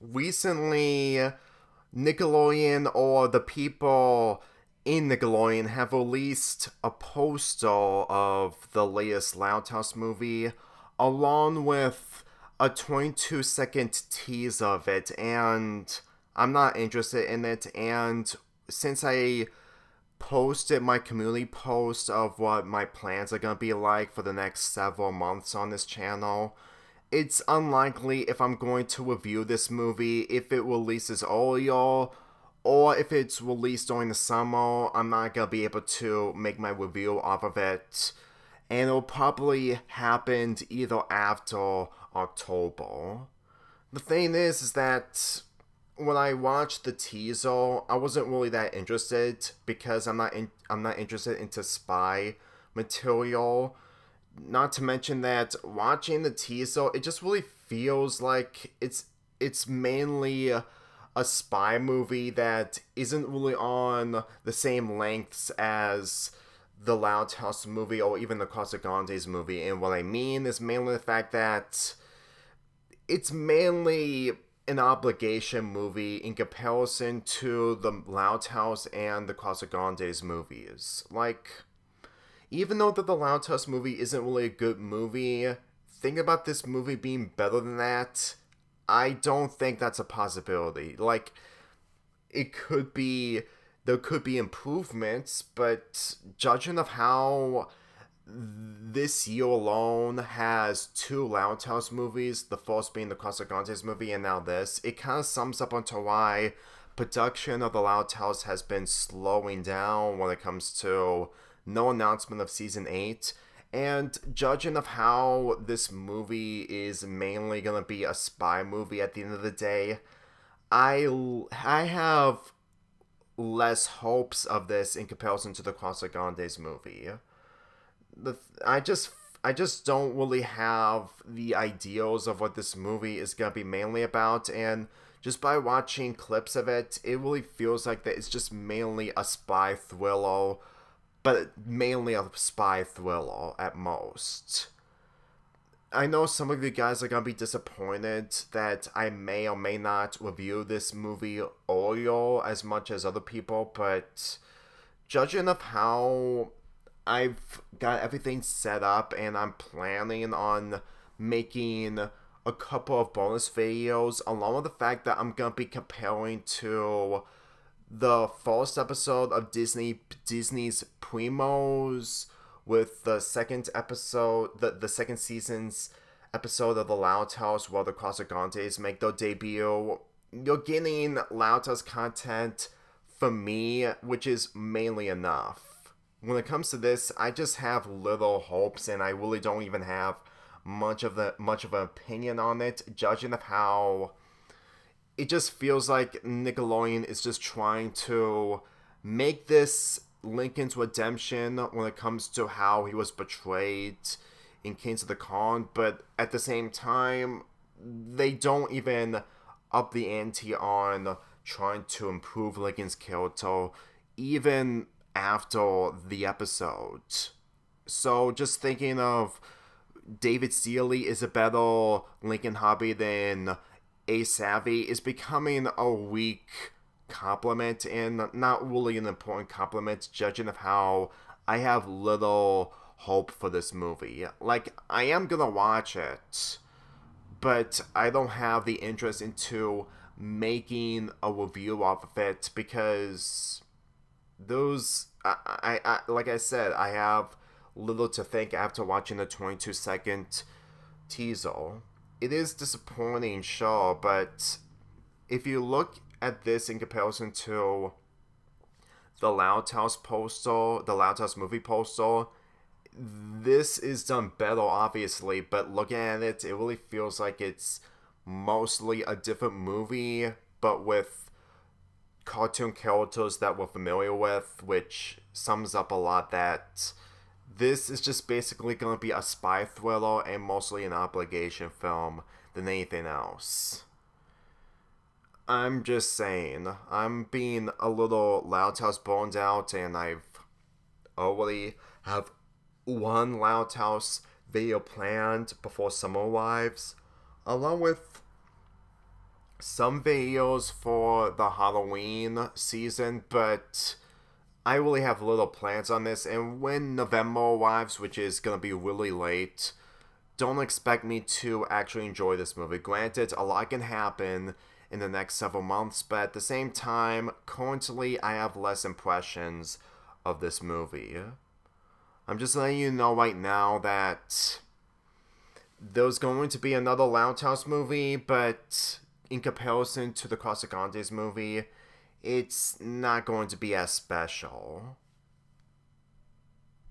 recently Nickelodeon or the people in Nickelodeon have released a poster of the latest Loud House movie along with a 22-second tease of it, and I'm not interested in it. And since I posted my community post of what my plans are gonna be like for the next several months on this channel, it's unlikely if I'm going to review this movie if it releases earlier or if it's released during the summer. I'm not gonna be able to make my review off of it, and it'll probably happen either after October. The thing is that when I watched the teaser, I wasn't really that interested because I'm not interested into spy material. Not to mention that watching the teaser, it just really feels like it's mainly a spy movie that isn't really on the same lengths as the Loud House movie or even the Casagrande movie. And what I mean is mainly the fact that it's mainly an obligation movie in comparison to the Loud House and the Casagrande movies. Like, even though the Loud House movie isn't really a good movie, think about this movie being better than that. I don't think that's a possibility. Like, it could be, there could be improvements, but judging of how this year alone has two Loud House movies, the first being the Casagrande movie and now this, it kind of sums up onto why production of the Loud House has been slowing down when it comes to no announcement of season 8. And judging of how this movie is mainly going to be a spy movie at the end of the day, I have less hopes of this in comparison to the Casagrande movie. the I just don't really have the ideals of what this movie is gonna be mainly about, and just by watching clips of it, it really feels like that it's just mainly a spy thriller, but mainly a spy thriller at most. I know some of you guys are gonna be disappointed that I may or may not review this movie earlier as much as other people, but judging of how I've got everything set up and I'm planning on making a couple of bonus videos, along with the fact that I'm gonna be comparing to the first episode of Disney's Primos with the second episode, the second season's episode of the Loud House where the Casagantes make their debut. You're getting Loud House content for me, which is mainly enough. When it comes to this, I just have little hopes, and I really don't even have much of an opinion on it, judging of how it just feels like Nickelodeon is just trying to make this Lincoln's redemption when it comes to how he was betrayed in Kings of the Con, but at the same time, they don't even up the ante on trying to improve Lincoln's character, even after the episode. So just thinking of David Seeley is a better Lincoln Hobby than A Savvy is becoming a weak compliment and not really an important compliment, judging of how I have little hope for this movie. Like, I am gonna watch it, but I don't have the interest into making a review off of it because those I like I said, I have little to think after watching the 22-second teaser. It is disappointing, sure, but if you look at this in comparison to the Loud House poster, the Loud House movie poster, this is done better, obviously, but looking at it, it really feels like it's mostly a different movie, but with cartoon characters that we're familiar with, which sums up a lot that this is just basically going to be a spy thriller and mostly an obligation film than anything else. I'm just saying, I'm being a little Loud House boned out, and I've already have one Loud House video planned before summer arrives, along with some videos for the Halloween season, but I really have little plans on this. And when November arrives, which is gonna be really late, don't expect me to actually enjoy this movie. Granted, a lot can happen in the next several months, but at the same time, currently I have less impressions of this movie. I'm just letting you know right now that there's going to be another Lounge House movie, but in comparison to the Casagrande movie, it's not going to be as special.